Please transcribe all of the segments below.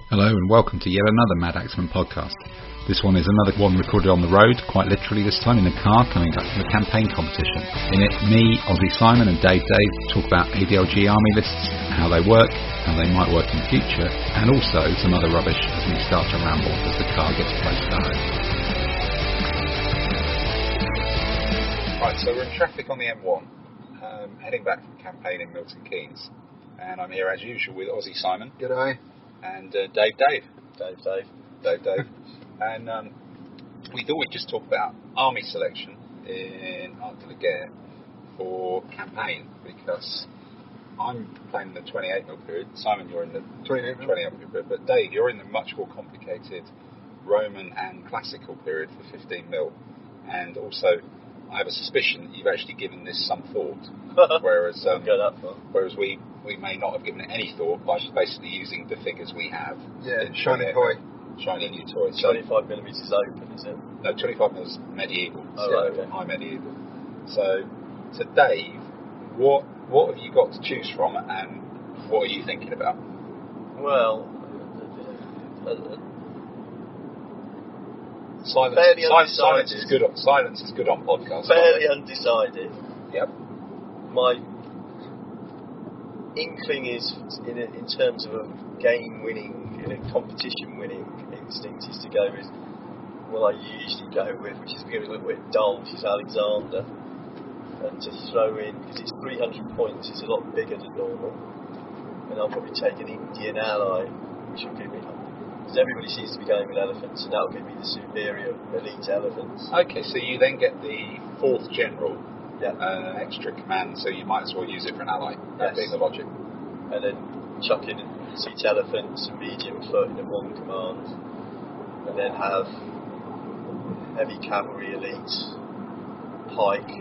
Hello and welcome to yet another Madaxeman podcast. This one is another one recorded on the road, quite literally this time in the car coming back from the campaign competition. In it, me, Aussie Simon and Dave talk about ADLG army lists, how they work, how they might work in the future, and also some other rubbish as we start to ramble as the car gets close to home. Right, so we're in traffic on the M1, heading back from campaign in Milton Keynes, and I'm here as usual with Aussie Simon. G'day. And Dave. And we thought we'd just talk about army selection in ADLG for campaign, because I'm playing the 28mm period. Simon, you're in the 28mm period, but Dave, you're in the much more complicated Roman and classical period for 15mm. And also, I have a suspicion that you've actually given this some thought, whereas we may not have given it any thought by basically using the figures we have. Yeah, shiny new toy. 25mm is open, is it? No, 25mm is medieval. Oh, right, okay. High medieval. So Dave, what have you got to choose from, and what are you thinking about? Well, silence is good on podcasts. Fairly undecided. Yep. My inkling is, in terms of a game-winning, competition-winning instinct, is to go with what I usually go with, which is going to be a little bit dull, which is Alexander, and to throw in, because it's 300 points, it's a lot bigger than normal, and I'll probably take an Indian ally, which will give me, because everybody seems to be going with elephants, and that'll give me the superior elite elephants. Okay, so you then get the 4th general. Yeah. An extra command, so you might as well use it for an ally. That being the logic. And then chuck in seat elephants and medium foot in one command, and then have heavy cavalry elite, pike,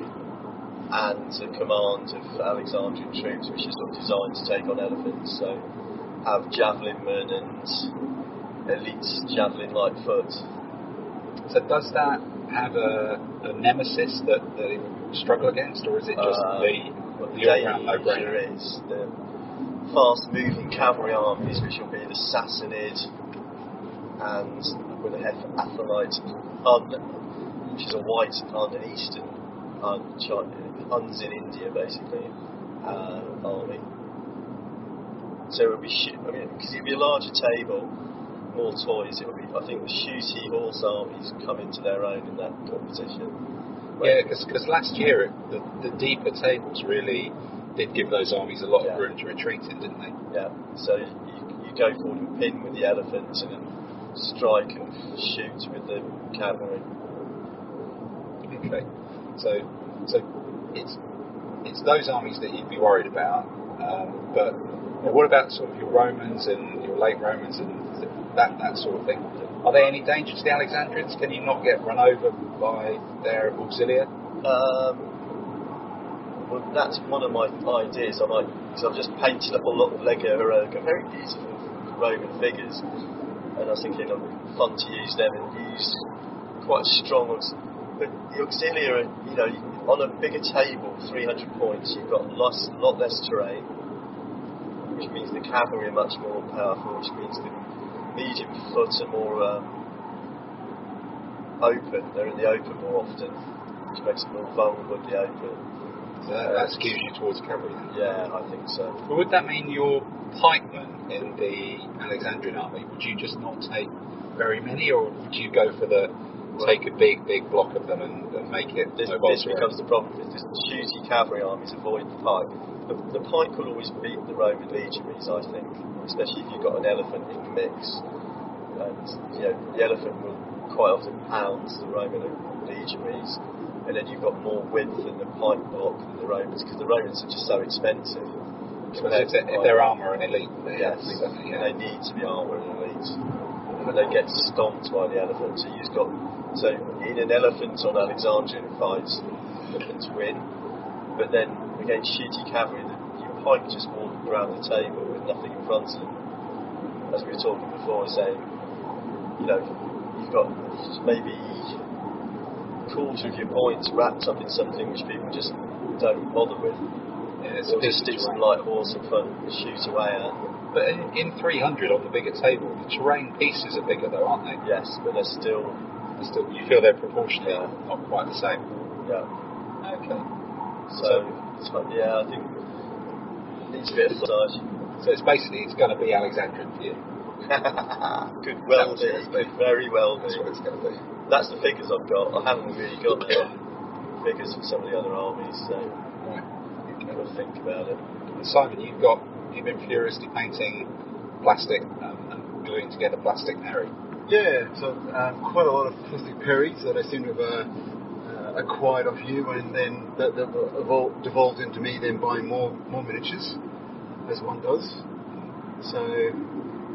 and a command of Alexandrian troops, which is sort of designed to take on elephants. So have javelinmen and elite javelin light foot. So does that have a nemesis that it would struggle against, or is it just the all-round no-brainer? Is the fast-moving cavalry armies, which will be the Sassanid and with a Athelite Hun, which is a white Hun, an eastern Huns in India, basically, army. So it would be because it would be a larger table, more toys. It would be, I think, the shooty horse armies come into their own in that competition. Yeah, because last year the deeper tables really did give those armies a lot of room to retreat in, didn't they? Yeah. So you go forward and pin with the elephants, and then strike and shoot with the cavalry. Okay. So it's those armies that you'd be worried about. But what about sort of your Romans and your late Romans and that sort of thing? Are they any danger to the Alexandrians? Can you not get run over by their auxilia? Well, that's one of my ideas. Because I've just painted up a lot of Lego Heroica, very beautiful Roman figures, and I was thinking it'd be fun to use them and use quite strong. But the auxilia are, on a bigger table, 300 points, you've got a lot less terrain, which means the cavalry are much more powerful, which means the medium foot are more open. They're in the open more often, which makes them more vulnerable in the open. So that skews you towards cavalry then? Yeah, I think so. But would that mean your pikemen in the Alexandrian army, would you just not take very many, or would you go for take a big block of them and make it? This becomes the problem, because the shooty cavalry armies avoid the pike. The pike will always beat the Roman legionaries, I think, especially if you've got an elephant in the mix. And the elephant will quite often pound the Roman legionaries, and then you've got more width in the pike block than the Romans, because the Romans are just so expensive. If they're armour and elite, yes, they need to be armour and elite, but they get stomped by the elephant. So in an elephant on Alexandrian fights, elephants win, but then against shooty cavalry, your pike just walk around the table with nothing in front of them. As we were talking before, saying, you've got maybe a quarter of your points wrapped up in something which people just don't bother with. Yeah, or just stick some light horse in front and shoot away at. But in 300 on the bigger table, the terrain pieces are bigger though, aren't they? Yes, but they're still You feel they're proportionally not quite the same. Yeah. Okay. So I think it needs a bit of size. So it's going to be Alexandrian for you. Could well be. Could very well be. That's what it's going to be. That's the figures I've got. I haven't really got the figures for some of the other armies, so Right. Okay. I'll think about it. And Simon, you've been furiously painting plastic and gluing together plastic Harry. Yeah, so quite a lot of plastic Perries that I seem to have acquired off you, and then that devolved into me then buying more miniatures, as one does. So,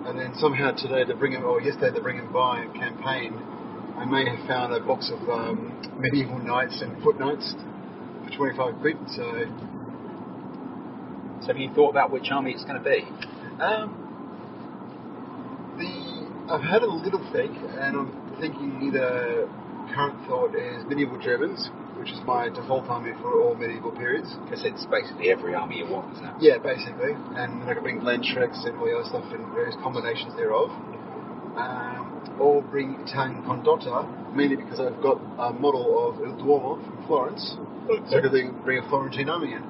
and then somehow today yesterday they're bringing by a campaign. I may have found a box of medieval knights and foot knights for 25 quid. So have you thought about which army it's going to be? I've had a little think, and I'm thinking either current thought is medieval Germans, which is my default army for all medieval periods. Because it's basically every army you want, isn't it? Yeah, basically. And then I can bring Landschrecks and all the other stuff in various combinations thereof. Or bring Italian Condotta, mainly because I've got a model of Il Duomo from Florence. Okay. So I could bring a Florentine army in.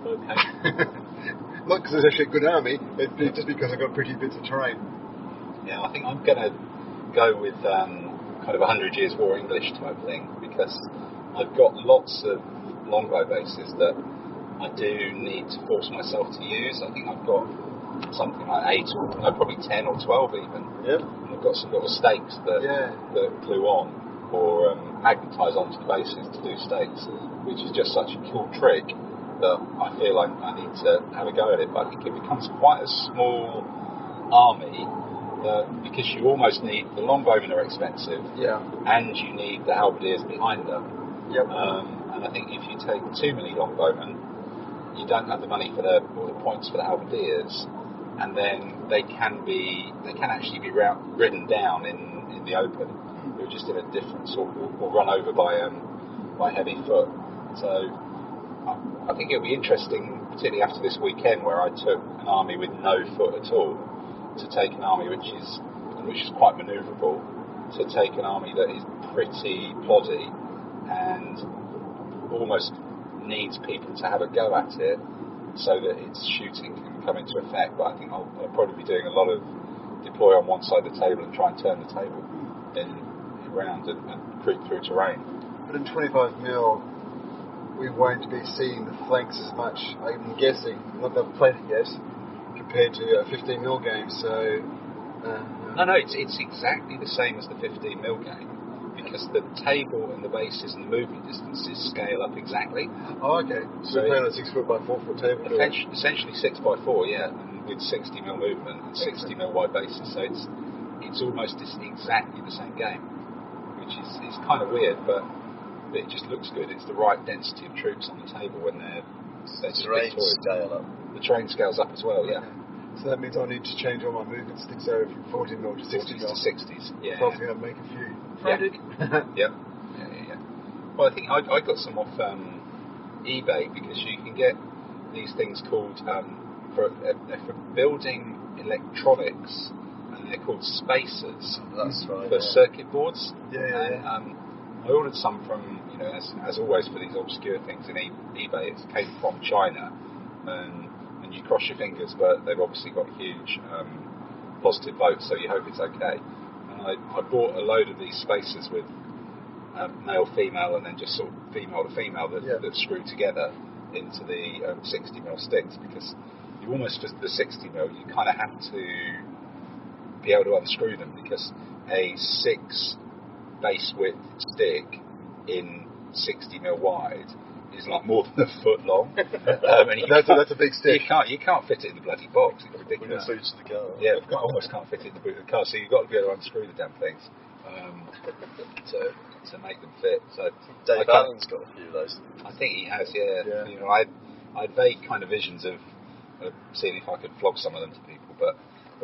Okay. Not because it's actually a good army, but just because I've got pretty bits of terrain. Yeah, I think I'm going to go with kind of 100 Years War English type thing, because I've got lots of longbow bases that I do need to force myself to use. I think I've got something like 8 or probably 10 or 12 even. Yep. And I've got some little stakes that glue on or magnetise onto the bases to do stakes, which is just such a cool trick that I feel like I need to have a go at it. But I think it becomes quite a small army. Because you almost need the longbowmen are expensive, and you need the halberdiers behind them. Yep. And I think if you take too many longbowmen, you don't have the money for the points for the halberdiers, and then they can actually be ridden down in the open. They're just in a different sort of, or run over by heavy foot. So I think it'll be interesting, particularly after this weekend where I took an army with no foot at all, to take an army which is quite manoeuvrable, to take an army that is pretty ploddy and almost needs people to have a go at it so that its shooting can come into effect. But I think I'll probably be doing a lot of deploy on one side of the table and try and turn the table around and creep through terrain. But in 25mm we won't be seeing the flanks as much, I'm guessing, not that I've played it yet, compared to a 15mm game, so... No, it's exactly the same as the 15mm game, because the table and the bases and the movement distances scale up exactly. Oh, okay. So we're playing on a 6 foot by 4 foot table? Essentially 6x4, yeah, and with 60mm movement and 60mm wide bases, so it's almost exactly the same game, which is kind of weird, but it just looks good. It's the right density of troops on the table when they're terrain scale up. The terrain scales up as well, yeah. So that means I need to change all my movement sticks over from 14mm to 60mm. To 60s, yeah. So I think I'll make a few. Yeah. Well, I think I got some off eBay, because you can get these things called for building electronics, and they're called spacers. That's right. For circuit boards. Yeah. I ordered some from, as always for these obscure things in eBay, it came from China, and you cross your fingers, but they've obviously got huge positive votes, so you hope it's okay. And I bought a load of these spacers with male, female, and then just sort of female to female that screw together into the 60mm sticks, because you almost, for the 60mm, you kind of have to be able to unscrew them, because a 6 base width stick in 60mm wide is like more than a foot long. And that's a big stick. You can't fit it in the bloody box. It's ridiculous. When it suits the car. Yeah, almost can't fit it in the boot of the car. So you've got to be able to unscrew the damn things to make them fit. So Dave Allen's got a few of those. I think he has. Yeah. I had vague kind of visions of seeing if I could flog some of them to people, but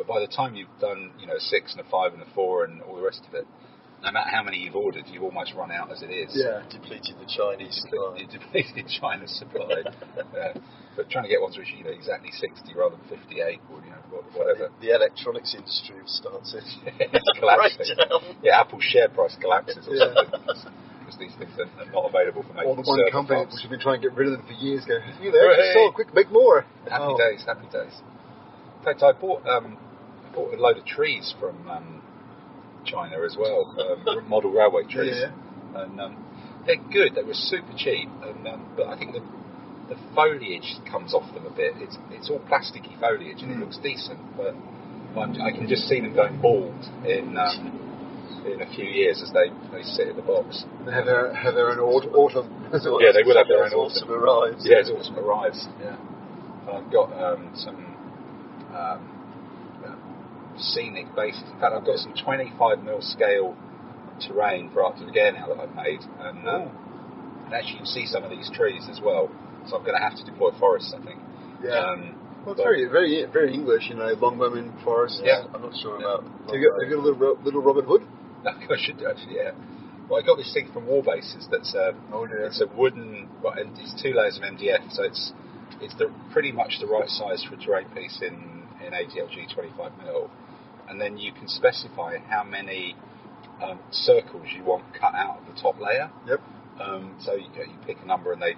by the time you've done a 6 and a 5 and a 4 and all the rest of it, no matter how many you've ordered, you almost run out as it is. Yeah. Depleted the Chinese supply. You depleted China's supply. But trying to get ones which are exactly 60 rather than 58 or whatever. The electronics industry starts it. It's collapsing. Yeah, Apple's share price collapses or something. Because these things are not available for making. Or the one company parts. which have been trying to get rid of them for years go, here they actually sold, quick, make more. Happy days. In fact, I bought a load of trees from China as well, model railway trees. Yeah. And they're good. They were super cheap, but I think the foliage comes off them a bit. It's all plasticky foliage and it looks decent, but I can just see them going bald in a few years as they sit in the box. They have their own autumn. Yeah, they will have their own autumn arrives. Yeah, as autumn arrives. Yeah, I've got some scenic based. In fact, I've got some 25mm scale terrain for Art to the Gare now that I've made, and actually you can see some of these trees as well. So I'm going to have to deploy forests, I think. Yeah. Well, it's very, very, very English, Longbowman forest. Yeah, I'm not sure about. Have you got a little Robin Hood? I should do actually. Yeah. Well, I got this thing from Warbases that's it's a wooden, and it's 2 layers of MDF, so it's pretty much the right size for a terrain piece in ADLG 25mm, and then you can specify how many circles you want cut out of the top layer. Yep. So you pick a number and they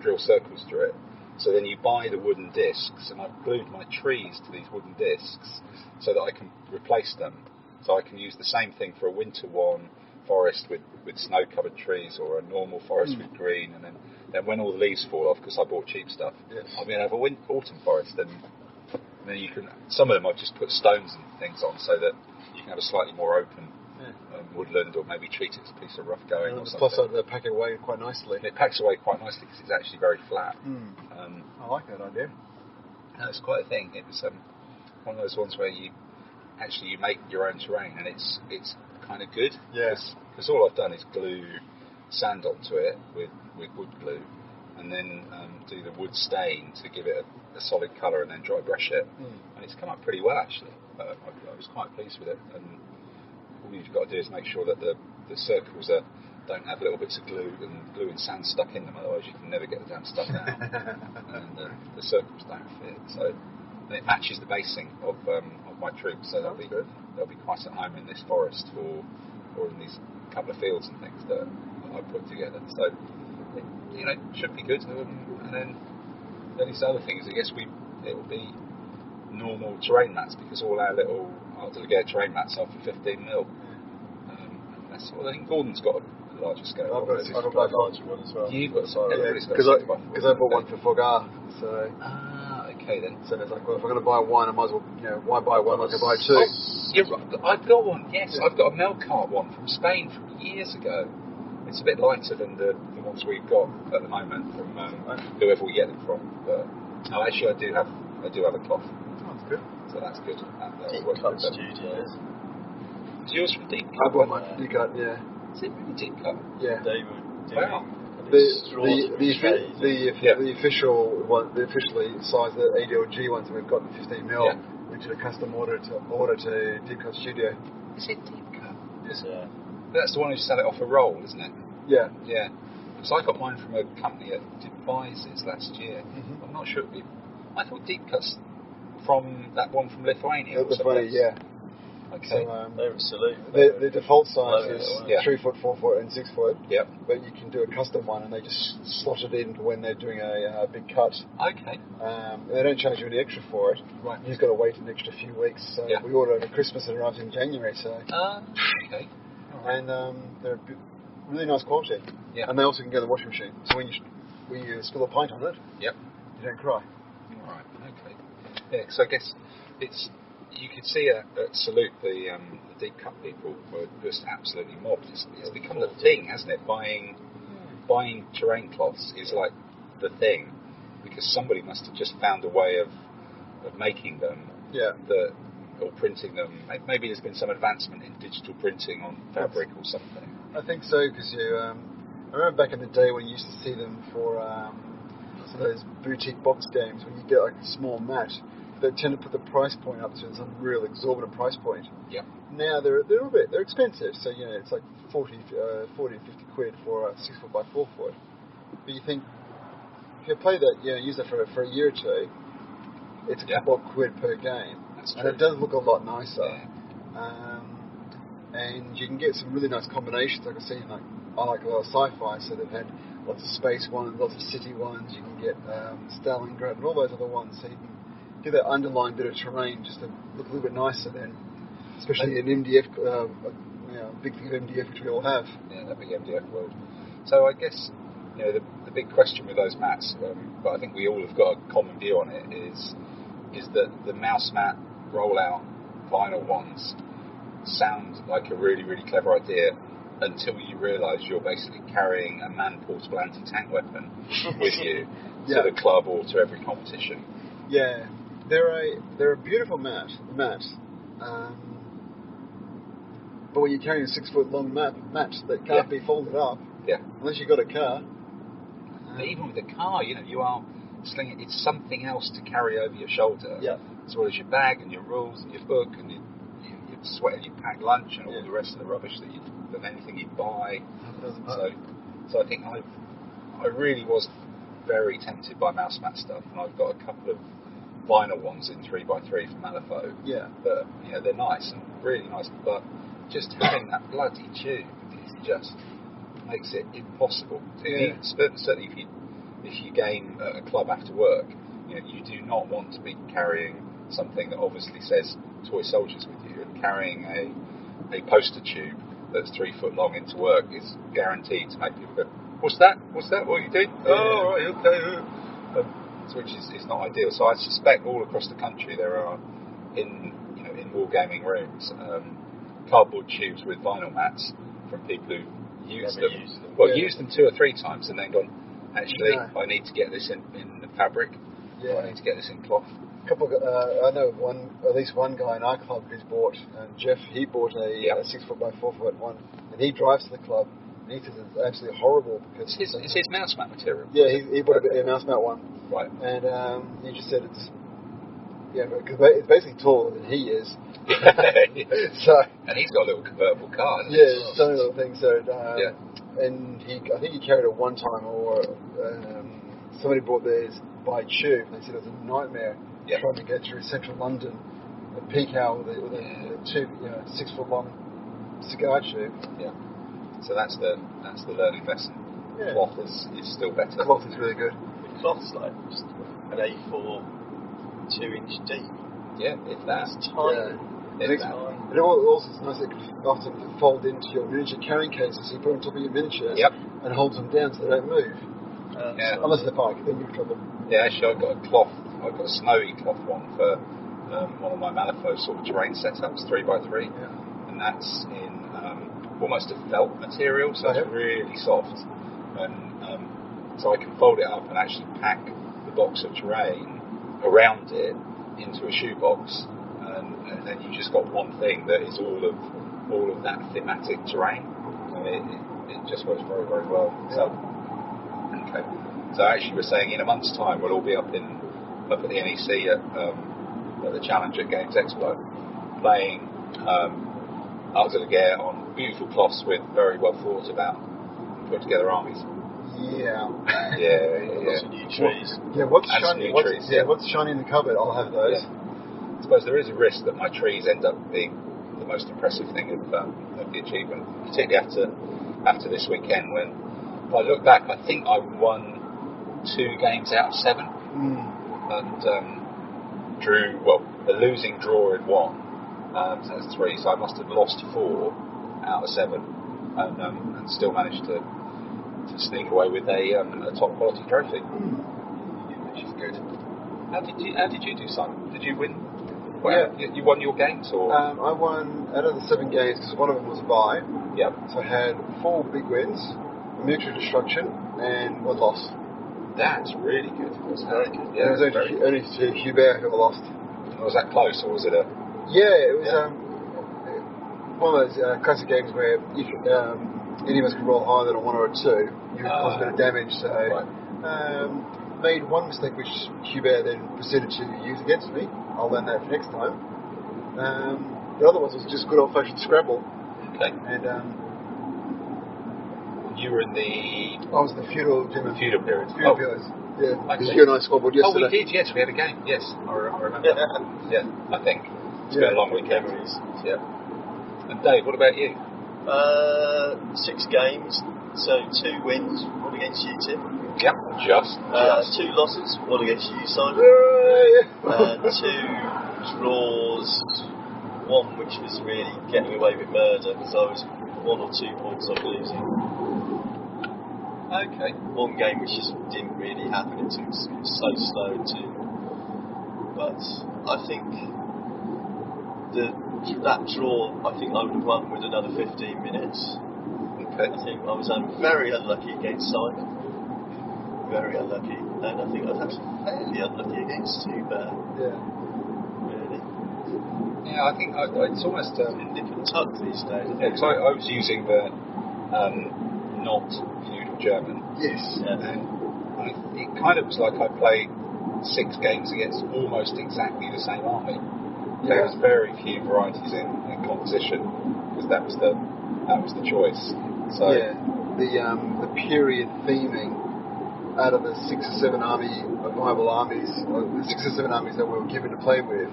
drill circles through it. So then you buy the wooden discs, and I've glued my trees to these wooden discs so that I can replace them. So I can use the same thing for a winter one forest with snow-covered trees, or a normal forest with green, and then when all the leaves fall off, because I bought cheap stuff, I'll be able to have a autumn forest, and then you can. Some of them I've just put stones and things on so that you can have a slightly more open woodland, or maybe treat it as a piece of rough going or something. Plus, they pack it away quite nicely. And it packs away quite nicely because it's actually very flat. I like that idea. It's quite a thing. It was one of those ones where you make your own terrain, and it's kind of good. Yeah. Because all I've done is glue sand onto it with wood glue, and then do the wood stain to give it a solid colour, and then dry brush it, and it's come up pretty well actually. I was quite pleased with it, and all you've got to do is make sure that the circles don't have little bits of glue and sand stuck in them, otherwise you can never get the damn stuff out. And the circles don't fit, so and it matches the basing of my troops, so they'll be quite at home in this forest or in these couple of fields and things that I put together. So it should be good. And then the only other thing is, I guess it will be normal terrain mats, because all our little Art de la Guerre terrain mats are for 15mm. That's all. I think Gordon's got a larger scale. I've got a larger one as well. You've got because I bought one for FoGR. So. Okay then. So it's like, well, if I'm going to buy one, I might as well, why buy one? I can buy two. You're right. I've got one. Yes, I've got a Melcart one from Spain from years ago. It's a bit lighter than the ones we've got at the moment from whoever we get them from. But actually, I do have a cloth. That's good. So that's good. Deep Cut Studios. Is yours from Deep Cut? I bought mine from Deep Cut. Yeah. Is it really Deep Cut? Yeah. They would do the official one, the officially sized the ADLG ones that we've got, the 15mm, we did a custom order to Deep Cut Studio. Is it Deep Cut? Yes. Yeah. That's the one who sell it off a roll, isn't it? Yeah. Yeah. Because I got mine from a company that devises last year. I'm not sure. I thought Deep Cut's from that one from Lithuania. Lithuania, yeah. Okay. So, they're absolute. The default size is 3 foot, 4 foot, and 6 foot. Yep. But you can do a custom one, and they just slot it in when they're doing a big cut. Okay. They don't charge you any extra for it. Right. You've got to wait an extra few weeks. So we ordered over Christmas and it arrives in January. So. Okay. Right. And they're really nice quality. Yeah. And they also can go in the washing machine. So when you spill a pint on it, you don't cry. All right. Okay. Yeah. So I guess you could see at Salute the Deep Cut people were just absolutely mobbed. It's become the thing, hasn't it? Buying terrain cloths is like the thing, because somebody must have just found a way of making them. Yeah. Or printing them. Maybe there's been some advancement in digital printing on fabric or something. I think so, because I remember back in the day when you used to see them for some of those boutique box games, when you get like a small mat, they tend to put the price point up to some real exorbitant price point. Yep. Now they're expensive, so it's like 40 to 50 quid for a 6 foot by 4 foot. But you think if you play that, use that for a year or two, it's a couple of quid per game. That's true. And it does look a lot nicer. Yeah. And you can get some really nice combinations. Like I've seen, I like a lot of sci-fi, so they've had lots of space ones, lots of city ones. You can get Stalingrad and all those other ones, so you can get that underlying bit of terrain just to look a little bit nicer then, especially in MDF, big thing of MDF which we all have. Yeah, that big MDF world. So I guess the big question with those mats, but I think we all have got a common view on it, is that the mouse mat rollout vinyl ones sound like a really, really clever idea until you realise you're basically carrying a man-portable anti-tank weapon with you to the club or to every competition. Yeah, they're a beautiful mat. But when you're carrying a 6 foot long mat that can't be folded up, unless you've got a car. But even with a car, you are slinging. It's something else to carry over your shoulder, as well as your bag and your rules and your book and your sweat and your packed lunch and all the rest of the rubbish than anything you'd buy. So I think I really was very tempted by mouse mat stuff, and I've got a couple of vinyl ones in 3x3 from Malifaux. Yeah. But they're nice and really nice, but just having that bloody tube just makes it impossible. Yeah. Certainly if you game at a club after work, you do not want to be carrying something that obviously says toy soldiers with you, and carrying a poster tube that's 3 foot long into work is guaranteed to make people go, what's that? What are you doing? Yeah. Oh, right, okay. Which is not ideal. So I suspect all across the country there are in wargaming rooms cardboard tubes with vinyl mats from people who used them. Used them 2 or 3 times and then gone, actually, I need to get this in the fabric. I need to get this in cloth. I know at least one guy in our club who's bought, Jeff, he bought a 6 foot by 4 foot one, and he drives to the club, and he says it's absolutely horrible because it's his mouse mat material. Yeah, he bought a mouse mat one. Right. And he just said because it's basically taller than he is. So. And he's got a little convertible car. Yeah, tiny little thing. So. And I think he carried it one time, or somebody bought theirs by tube. They said it was a nightmare trying to get through central London at peak hour with a tube, 6 foot long cigar tube. Yeah. So that's the learning lesson. Yeah. Cloth is still better. Cloth is really good. The cloth's like just an A4 2-inch deep. Yeah, if that's tiny. And also it's nice that it can often fold into your miniature carrying cases, so you put on top of your miniature and holds them down so they don't move. Unless they're bike, then you're in trouble. Yeah, actually I've got a snowy cloth one for one of my Malifaux sort of terrain setups, 3x3, and that's in almost a felt material, so it's really soft, and so I can fold it up and actually pack the box of terrain around it into a shoebox, and then you just got one thing that is all of that thematic terrain, and it just works very, very well. So actually we're saying in a month's time we'll all be up at the NEC at the Challenger Games Expo playing Art de la Guerre on beautiful cloths with very well thought about put together armies. Lots of new trees. What's shiny in the cupboard? I'll have those. I suppose there is a risk that my trees end up being the most impressive thing of the achievement, particularly after this weekend when, if I look back, I think I won 2 games out of 7 and drew, a losing draw in 1, so that's 3, so I must have lost 4 out of 7 and still managed to sneak away with a top quality trophy, which is good. How did you do, Simon? Did you win? You won your games, or? I won out of the 7 games because one of them was a bye. Yeah. So I had 4 big wins, a mutual destruction, and 1 loss. That's really good. That's very good. Yeah. It was only to Hubert who I lost. Was that close, or was it a? Yeah, it was one of those classic games where if any of us could roll higher than a 1 or a 2, you would cause a bit of damage. So made one mistake which Hubert then proceeded to use against me. I'll learn that for next time. The other ones was just good old-fashioned Scrabble. Okay. And you were in the... I was in the feudal period. Feudal periods. Yeah. Okay. Because you and I squabbled yesterday. Oh, we did, yes. We had a game. Yes, I remember. Yeah, I think. It's been a long weekend. Yeah. And Dave, what about you? 6 games, so 2 wins, 1 against you, Tim. Yep, just. 2 losses, 1 against you, Simon. 2 draws, 1 which was really getting away with murder because I was 1 or 2 points off losing. Okay. 1 game which just didn't really happen. It was so slow too. But I think that draw, I think I would have won with another 15 minutes. Okay. I think I was very unlucky against Simon. Very unlucky. And I think I was actually fairly unlucky against you, but really. Yeah, I think it's almost... in different tugs these days. Yeah, because I was using the not feudal German. Yes. Yeah. And it kind of was like I played 6 games against almost exactly the same army. There was very few varieties in composition because that was the choice. So yeah, the period theming out of the 6 or 7 viable armies, or the 6 or 7 armies that we were given to play with,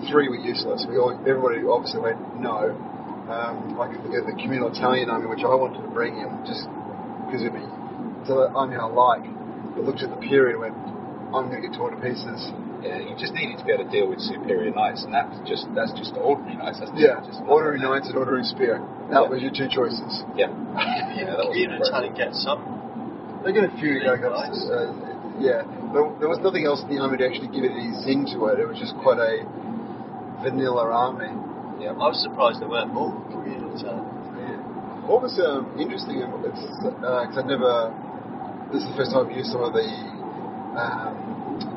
3 were useless. Everybody obviously went no. Like the communal Italian army, which I wanted to bring in just because it'd be it's an army I like, but looked at the period and went, I'm going to get torn to pieces. yeah, you just needed to be able to deal with superior knights, and that's just ordinary knights. Ordinary knights and ordinary spear. That was your 2 choices. Yeah. Even Italian gets some. They get a few guys. There was nothing else in the army to actually give it any zing to it. It was just quite a vanilla army. Yeah, I was surprised there weren't more Korean Italian. Yeah. What was interesting, because this is the first time I've used some of the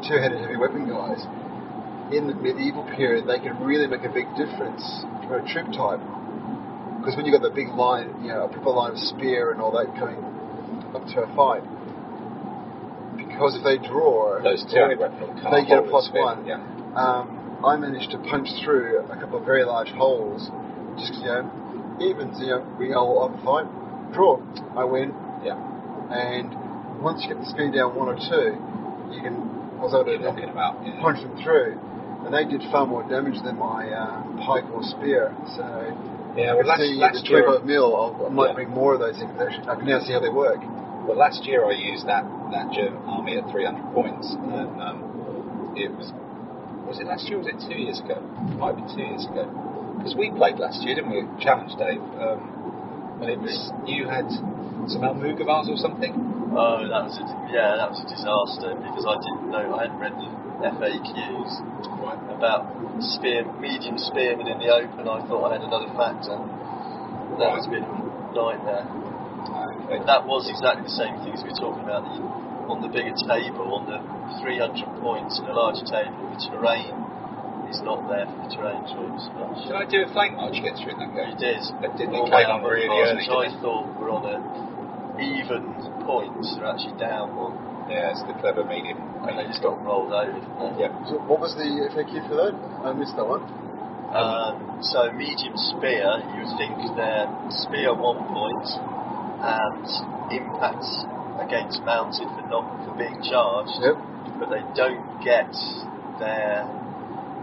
2-headed heavy weapon guys. In the medieval period, they can really make a big difference for a troop type. Because when you've got the big line, a proper line of spear and all that coming up to a fight, because if they draw, those 2-headed weapons, they get a +1. Yeah. I managed to punch through a couple of very large holes. Just evens. We all have a fight, draw, I win. Yeah. And once you get the speed down 1 or 2, I was able to knocking them out. Yeah. Punch them through, and they did far more damage than my pike or spear. So yeah, well, last year, 25 mil, I might bring more of those in. I can now see how they work. Well, last year I used that German army at 300 points, and it was it last year or was it 2 years ago? It might have been 2 years ago. Because we played last year, didn't we? Challenge Dave. And it was, you had some Almugavars or something? Oh, that was a disaster because I didn't know, I hadn't read the FAQs about medium spearmen in the open. I thought I had another factor. That was a bit of a nightmare. Okay. That was exactly the same thing as we were talking about on the bigger table, on the 300 points in a larger table. The terrain is not there for the terrain troops. Did I do a flank march against you in that game? You did. It came on really early. Which I thought were on a even point, they're actually down one. Yeah, it's the clever medium. And they just got rolled over. Yeah. So what was the FAQ for that? I missed that one. So medium spear, you would think their spear 1 point and impact against mounted for being charged. Yep. But they don't get their.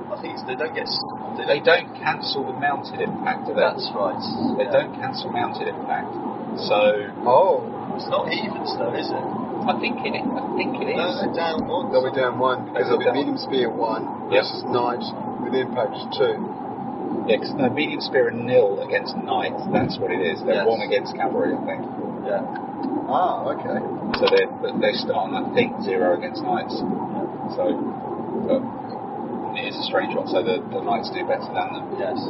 They don't cancel the mounted impact of it. That's right. They don't cancel mounted impact. So. Oh. It's not evens though, is it? I think it is. No, they're down 1. They'll be down 1 because they'll be medium spear 1 versus knight with impact 2. Yeah, because no, medium spear and nil against knights. That's what it is. They're 1 against cavalry, I think. Yeah. Ah, okay. So they start on, I think, 0 against knights. So, but it is a strange one. So the knights do better than them. Yes.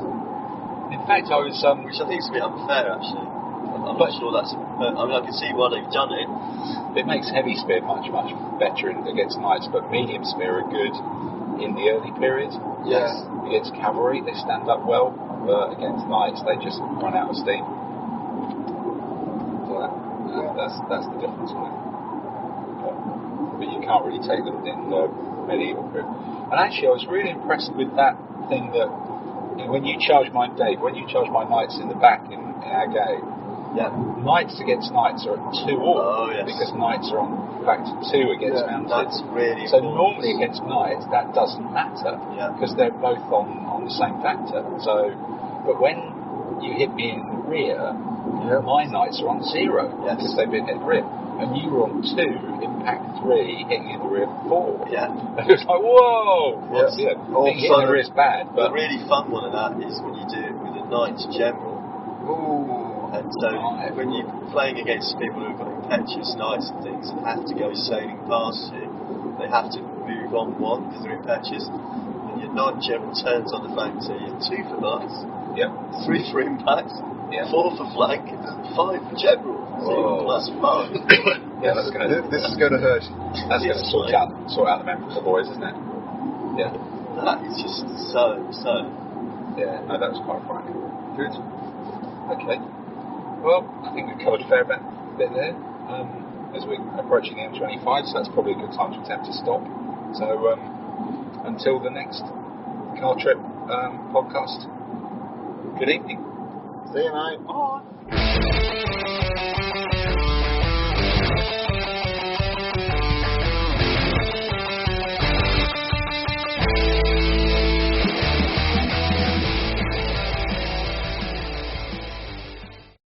In fact, I was which I think is a bit unfair actually. I'm not sure that's. I can see why they've done it. It makes heavy spear much better against knights, but medium spear are good in the early period. Yes. Against cavalry, they stand up well. But against knights, they just run out of steam. So that's the difference. But you can't really take them in medieval period. And actually, I was really impressed with that thing that when you charge my knights in the back in our game, knights against knights are at 2 all, because knights are on factor 2 against mounted. That's really so important. Normally against knights that doesn't matter because they're both on the same factor. So, but when you hit me in the rear, my knights are on 0 because they've been hit rear, and you were on 2 impact 3, hitting in the rear 4. And it was like, whoa! Being hit in the rear is bad, but the really fun one of that is when you do it with a knight general. And so when you're playing against people who've got impetuous knights and things and have to go sailing past you, they have to move on 1 because they're impetuous. And your knight general turns on the flank, so you're 2 for knights, 3 for impact, 4 for flank, 5 for general. Plus 5. This is going to hurt. That's going to sort out the memory for the boys, isn't it? Yeah. That is just so. Yeah, no, that was quite frightening. Good. Okay. Well, I think we've covered a fair bit there. As we're approaching the M25, so that's probably a good time to attempt to stop. So, until the next car trip podcast, good evening. See you, mate. Bye.